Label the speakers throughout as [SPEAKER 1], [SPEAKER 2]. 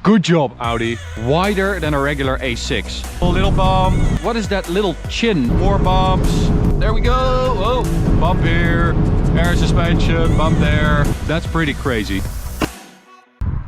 [SPEAKER 1] Good job, Audi. Wider than a regular A6. A little bump. What is that little chin? More bumps. There we go. Oh, bump here. Air suspension, bump there. That's pretty crazy.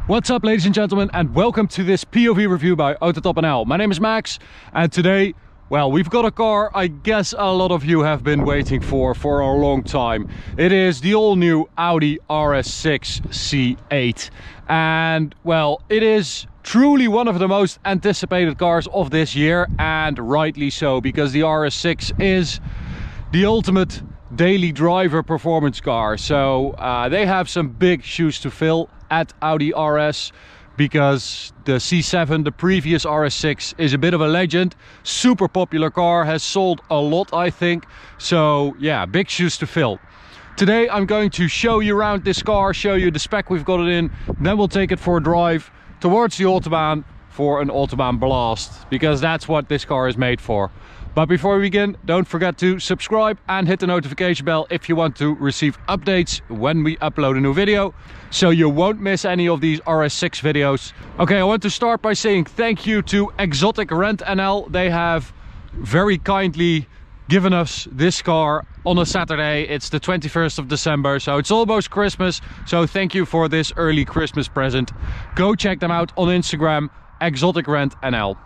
[SPEAKER 1] What's up, ladies and gentlemen, and welcome to this POV review by AUTOBAHN. My name is Max, and today, well, we've got a car I guess a lot of you have been waiting for a long time. It is the all-new Audi RS6 C8. And, well, it is truly one of the most anticipated cars of this year, and rightly so, because the RS6 is the ultimate daily driver performance car. So they have some big shoes to fill at Audi RS, because the C7, the previous RS6, is a bit of a legend. Super popular car, has sold a lot, I think. So yeah, big shoes to fill. Today I'm going to show you around this car, show you the spec we've got it in, then we'll take it for a drive towards the Autobahn for an Autobahn blast, because that's what this car is made for. But before we begin, don't forget to subscribe and hit the notification bell if you want to receive updates when we upload a new video, so you won't miss any of these RS6 videos. Okay, I want to start by saying thank you to Exotic Rent NL. They have very kindly given us this car on a Saturday. It's the 21st of December, so it's almost Christmas. So thank you for this early Christmas present. Go check them out on Instagram, Exotic Rent NL.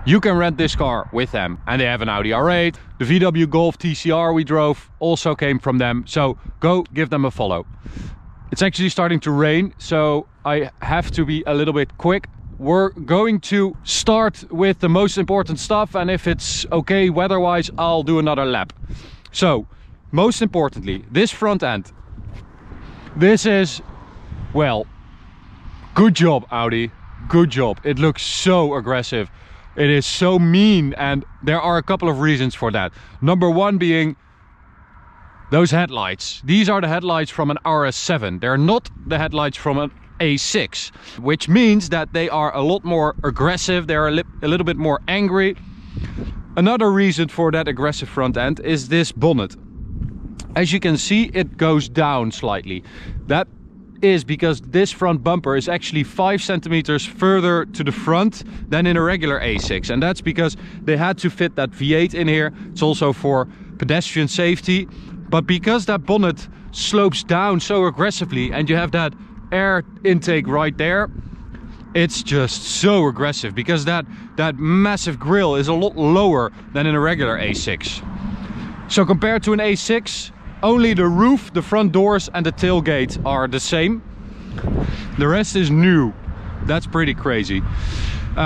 [SPEAKER 1] You can rent this car with them, and they have an Audi R8. The VW Golf TCR we drove also came from them, so go give them a follow. It's actually starting to rain, so I have to be a little bit quick. We're going to start with the most important stuff, and if it's okay weather-wise, I'll do another lap. So, most importantly, this front end. This is, well, good job, Audi. Good job. It looks so aggressive. It is so mean, and there are a couple of reasons for that. Number one being those headlights. These are the headlights from an RS7. They're not the headlights from an A6, which means that they are a lot more aggressive. They're a little bit more angry. Another reason for that aggressive front end is this bonnet. As you can see, it goes down slightly. That is because this front bumper is actually 5 centimeters further to the front than in a regular A6, and that's because they had to fit that V8 in here. It's also for pedestrian safety, but because that bonnet slopes down so aggressively and you have that air intake right there, it's just so aggressive, because that massive grille is a lot lower than in a regular A6. So compared to an A6, only the roof, the front doors and the tailgate are the same. The rest is new. That's pretty crazy.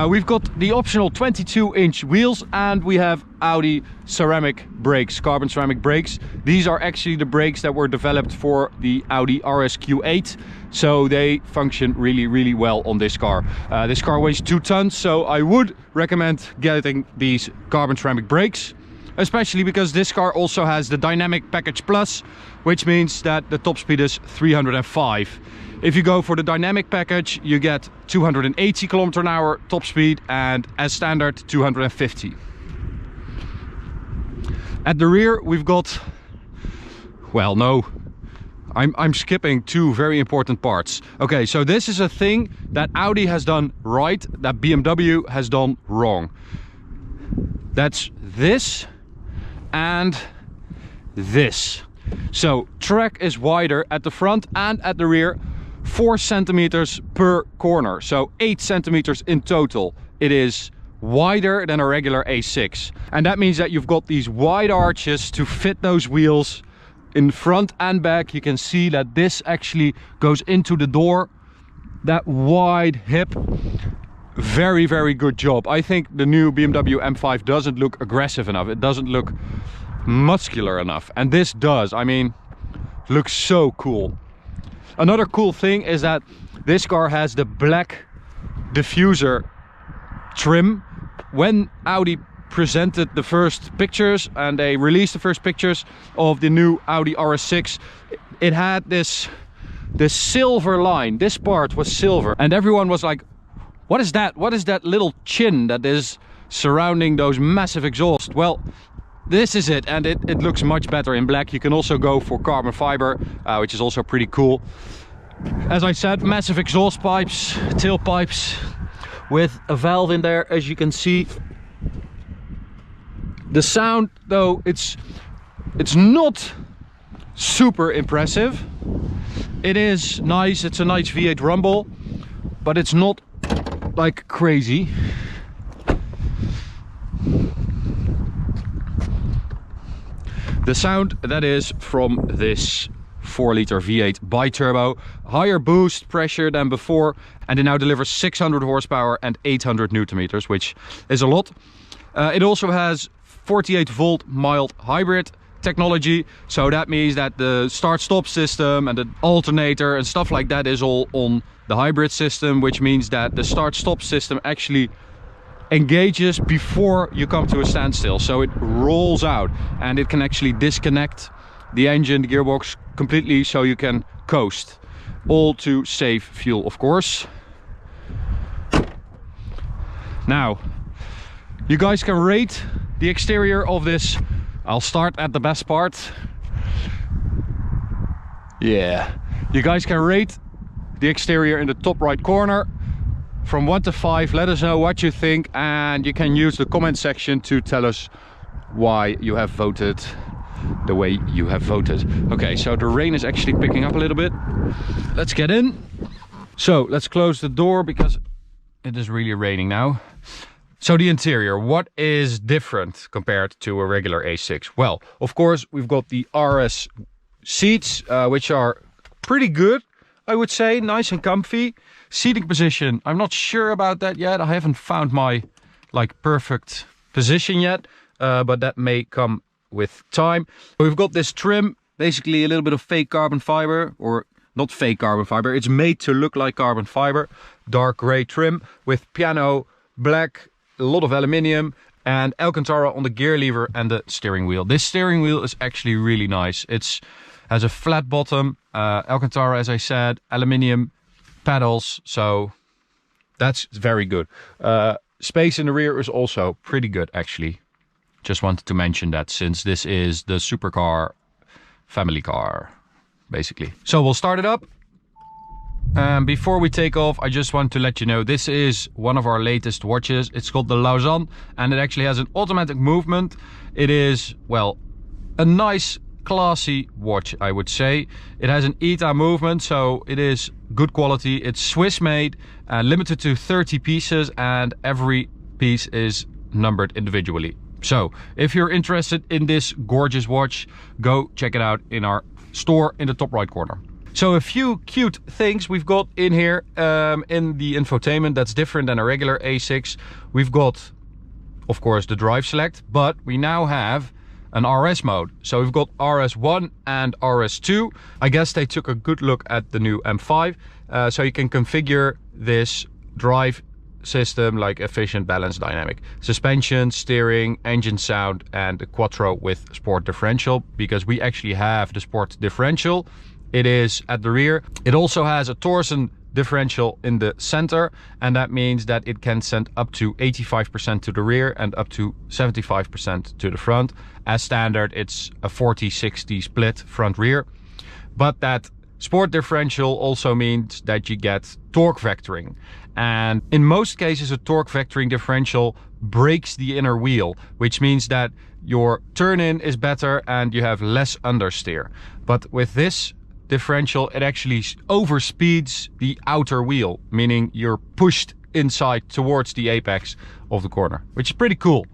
[SPEAKER 1] We've got the optional 22-inch wheels, and we have Audi ceramic brakes, carbon ceramic brakes. These are actually the brakes that were developed for the Audi RSQ8, so they function really well on this car. This car weighs 2 tons, so I would recommend getting these carbon ceramic brakes, especially because this car also has the Dynamic Package Plus, which means that the top speed is 305. If you go for the Dynamic Package, you get 280 km/h top speed, and as standard 250. At the rear we've got, well, no, I'm skipping 2 very important parts. Okay, so this is a thing that Audi has done right, that BMW has done wrong. That's this and this. So track is wider at the front and at the rear, 4 centimeters per corner, so 8 centimeters in total. It is wider than a regular A6, and that means that you've got these wide arches to fit those wheels in front and back. You can see that this actually goes into the door, that wide hip. Very good job. I think the new BMW M5 doesn't look aggressive enough. It doesn't look muscular enough, and this does. I mean, looks so cool. Another cool thing is that this car has the black diffuser trim. When Audi presented the first pictures and they released the first pictures of the new Audi RS6, it had this silver line. This part was silver, and everyone was like, what is that? What is that little chin that is surrounding those massive exhausts? Well, this is it, and it looks much better in black. You can also go for carbon fiber, which is also pretty cool. As I said, massive exhaust pipes, tailpipes with a valve in there, as you can see. The sound, though, it's not super impressive. It is nice, it's a nice V8 rumble, but it's not like crazy. The sound that is from this 4-liter V8 bi-turbo, higher boost pressure than before, and it now delivers 600 horsepower and 800 Newton meters, which is a lot. It also has 48 volt mild hybrid technology, so that means that the start-stop system and the alternator and stuff like that is all on the hybrid system, which means that the start-stop system actually engages before you come to a standstill, so it rolls out and it can actually disconnect the engine, the gearbox completely, so you can coast, all to save fuel, of course. Now you guys can rate the exterior of this. I'll start at the best part. Yeah, you guys can rate the exterior in the top right corner from 1 to 5. Let us know what you think, and you can use the comment section to tell us why you have voted the way you have voted. Okay, so the rain is actually picking up a little bit. Let's get in. So let's close the door because it is really raining now. So the interior, what is different compared to a regular A6? Well, of course, we've got the RS seats, which are pretty good, I would say, nice and comfy. Seating position, I'm not sure about that yet. I haven't found my perfect position yet, but that may come with time. We've got this trim, basically a little bit of fake carbon fiber, or not fake carbon fiber, it's made to look like carbon fiber. Dark gray trim with piano black, a lot of aluminium, and Alcantara on the gear lever and the steering wheel. This steering wheel is actually really nice. Has a flat bottom, Alcantara, as I said, aluminium pedals, so that's very good. Space in the rear is also pretty good, actually. Just wanted to mention that, since this is the supercar family car, basically. So we'll start it up. Before we take off, I just want to let you know, this is one of our latest watches. It's called the Lausanne, and it actually has an automatic movement. It is, well, a nice, classy watch, I would say. It has an ETA movement, so it is good quality. It's Swiss made, limited to 30 pieces, and every piece is numbered individually. So if you're interested in this gorgeous watch, go check it out in our store in the top right corner. So a few cute things we've got in here in the infotainment that's different than a regular A6. We've got, of course, the drive select, but we now have an RS mode. So we've got RS1 and RS2. I guess they took a good look at the new M5. So you can configure this drive system like efficient, balanced, dynamic. Suspension, steering, engine sound, and the quattro with sport differential, because we actually have the sport differential. It is at the rear. It also has a torsion differential in the center, and that means that it can send up to 85% to the rear and up to 75% to the front. As standard, it's a 40-60 split front rear, but that sport differential also means that you get torque vectoring, and in most cases a torque vectoring differential breaks the inner wheel, which means that your turn-in is better and you have less understeer. But with this differential, it actually overspeeds the outer wheel, meaning you're pushed inside towards the apex of the corner, which is pretty cool.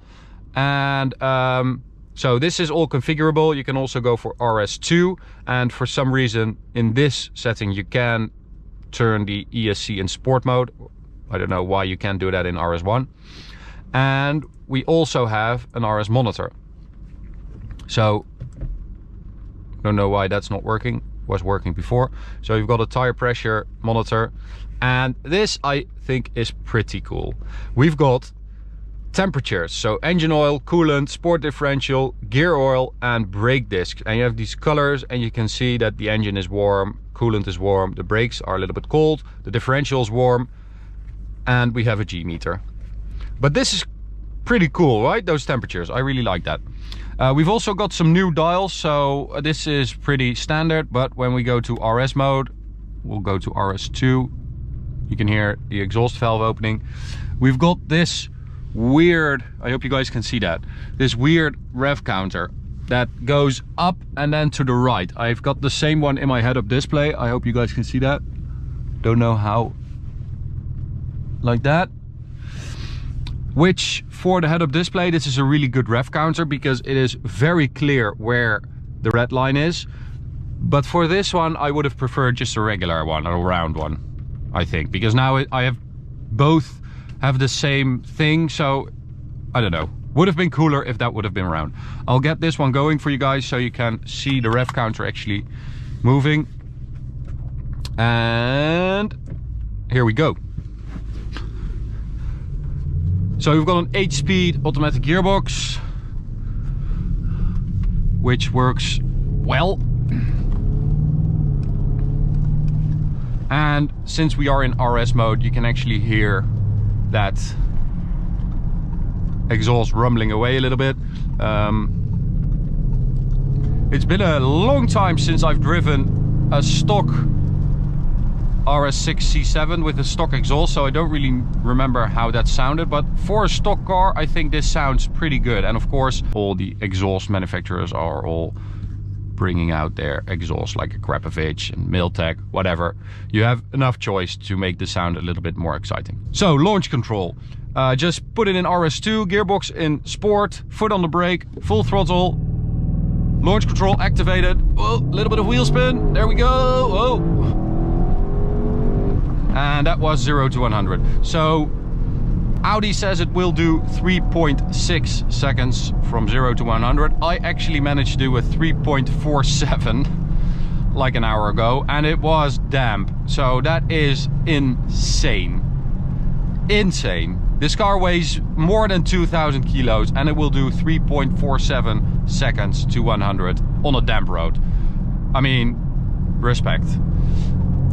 [SPEAKER 1] And so this is all configurable. You can also go for RS2, and for some reason in this setting you can turn the ESC in sport mode. I don't know why you can't do that in RS1. And we also have an RS monitor. So I don't know why that's not working. Was working before. So you've got a tire pressure monitor, and this I think is pretty cool. We've got temperatures, so engine oil, coolant, sport differential, gear oil, and brake discs, and you have these colors, and you can see that the engine is warm, coolant is warm, the brakes are a little bit cold, the differential is warm, and we have a G meter. But this is pretty cool, right? Those temperatures, I really like that. We've also got some new dials, so this is pretty standard, but when we go to RS mode, We'll go to RS2. You can hear the exhaust valve opening. We've got this weird, I hope you guys can see that, this weird rev counter that goes up and then to the right. I've got the same one in my head-up display. I hope you guys can see that. Don't know how. Like that. Which, for the head-up display, this is a really good rev counter because it is very clear where the red line is. But for this one, I would have preferred just a regular one, a round one, I think. Because now I have both have the same thing, so I don't know. Would have been cooler if that would have been round. I'll get this one going for you guys so you can see the rev counter actually moving. And here we go. So we've got an 8-speed automatic gearbox, which works well. And since we are in RS mode, you can actually hear that exhaust rumbling away a little bit. It's been a long time since I've driven a stock RS6 C7 with a stock exhaust, so I don't really remember how that sounded, but for a stock car I think this sounds pretty good. And of course all the exhaust manufacturers are all bringing out their exhaust, like a Krapovich and Miltech, whatever. You have enough choice to make the sound a little bit more exciting. So launch control, just put it in RS2, gearbox in sport, foot on the brake, full throttle, launch control activated. Oh, a little bit of wheel spin, there we go. Oh, and that was 0 to 100. So Audi says it will do 3.6 seconds from 0 to 100. I actually managed to do a 3.47 like an hour ago, and it was damp. So that is insane. Insane. This car weighs more than 2,000 kilos and it will do 3.47 seconds to 100 on a damp road. I mean, respect.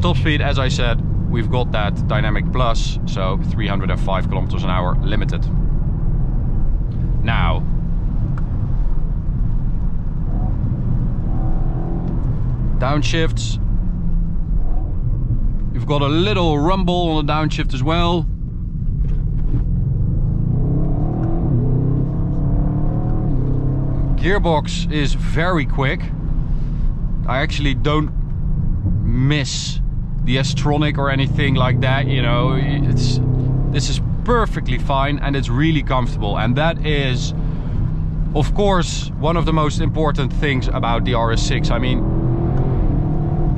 [SPEAKER 1] Top speed, as I said, we've got that Dynamic Plus, so 305 kilometers an hour limited. Now, downshifts. You've got a little rumble on the downshift as well. Gearbox is very quick. I actually don't miss the S-tronic or anything like that, you know. This is perfectly fine and it's really comfortable, and that is of course one of the most important things about the RS6. I mean,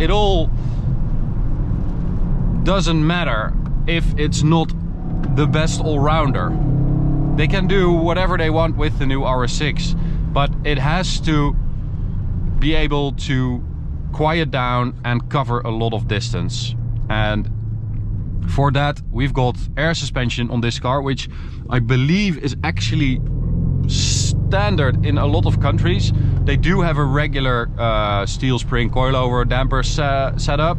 [SPEAKER 1] it all doesn't matter if it's not the best all-rounder. They can do whatever they want with the new RS6, but it has to be able to quiet down and cover a lot of distance. And for that we've got air suspension on this car, which I believe is actually standard in a lot of countries. They do have a regular steel spring coilover damper setup,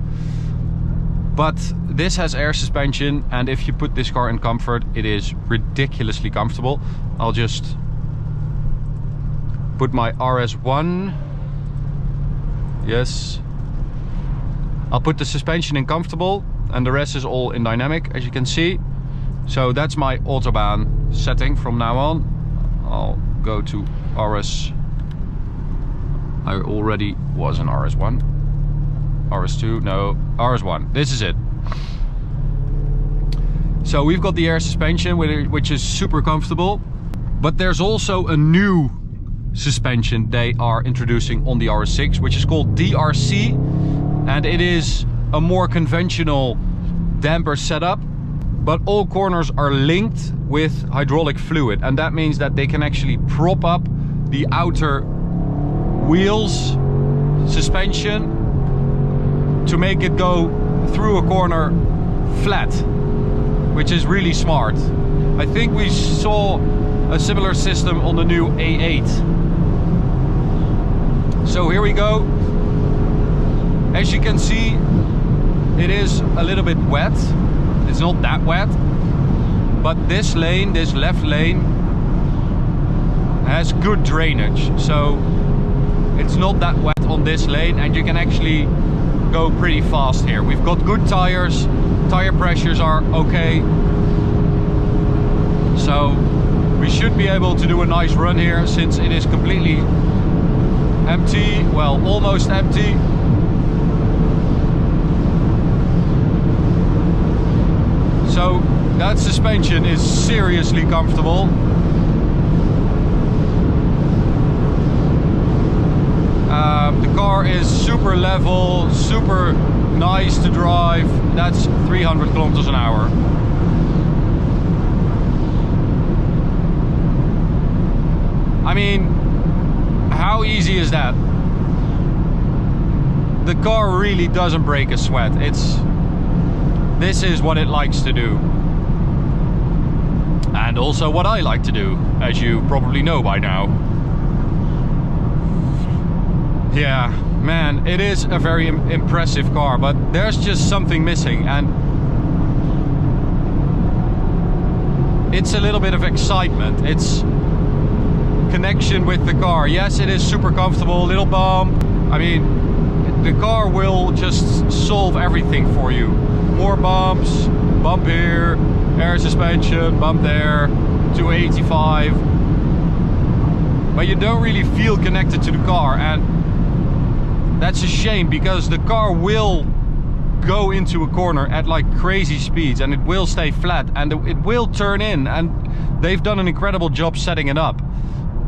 [SPEAKER 1] but this has air suspension, and if you put this car in comfort, it is ridiculously comfortable. I'll just put my RS1. Yes, I'll put the suspension in comfortable and the rest is all in dynamic, as you can see. So that's my Autobahn setting from now on. I'll go to RS. I already was in RS1. RS2, no, RS1. This is it. So we've got the air suspension, which is super comfortable. But there's also a new suspension they are introducing on the RS6, which is called DRC, and it is a more conventional damper setup, but all corners are linked with hydraulic fluid, and that means that they can actually prop up the outer wheels suspension to make it go through a corner flat, which is really smart. I think we saw a similar system on the new A8. So here we go. As you can see, it is a little bit wet. It's not that wet, but this lane, this left lane, has good drainage. So it's not that wet on this lane, and you can actually go pretty fast here. We've got good tires, tire pressures are okay. So we should be able to do a nice run here since it is completely empty, well, almost empty. So that suspension is seriously comfortable. The car is super level, super nice to drive. That's 300 kilometers an hour. I mean, how easy is that? The car really doesn't break a sweat. This is what it likes to do. And also what I like to do, as you probably know by now. Yeah, man, it is a very impressive car, but there's just something missing, and it's a little bit of excitement. It's connection with the car. Yes, it is super comfortable, little bump. I mean, the car will just solve everything for you. More bumps, bump here, air suspension, bump there, 285. But you don't really feel connected to the car, and that's a shame, because the car will go into a corner at like crazy speeds, and it will stay flat, and it will turn in, and they've done an incredible job setting it up,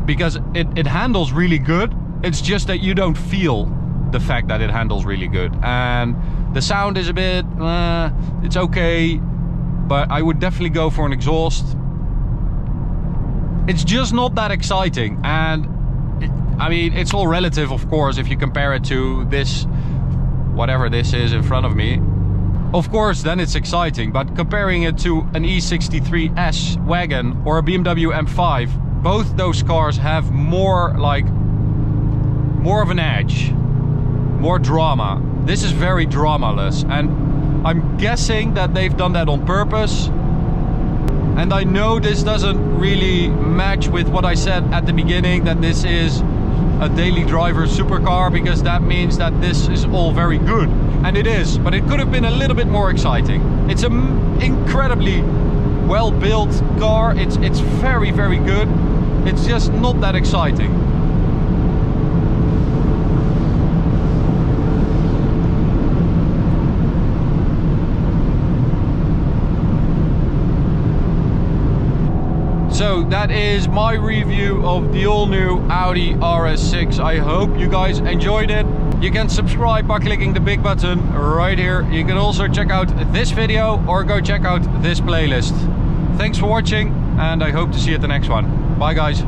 [SPEAKER 1] because it handles really good. It's just that you don't feel the fact that it handles really good, and the sound is a bit it's okay, but I would definitely go for an exhaust. It's just not that exciting, and I mean, it's all relative, of course, if you compare it to this, whatever this is in front of me. Of course, then it's exciting, but comparing it to an E63S wagon or a BMW M5, both those cars have more of an edge, more drama. This is very dramaless, and I'm guessing that they've done that on purpose. And I know this doesn't really match with what I said at the beginning, that this is a daily driver supercar, because that means that this is all very good, and it is, but it could have been a little bit more exciting. It's an incredibly well built car. It's very, very good. It's just not that exciting. So that is my review of the all-new Audi RS6. I hope you guys enjoyed it. You can subscribe by clicking the big button right here. You can also check out this video or go check out this playlist. Thanks for watching, and I hope to see you at the next one. Bye guys.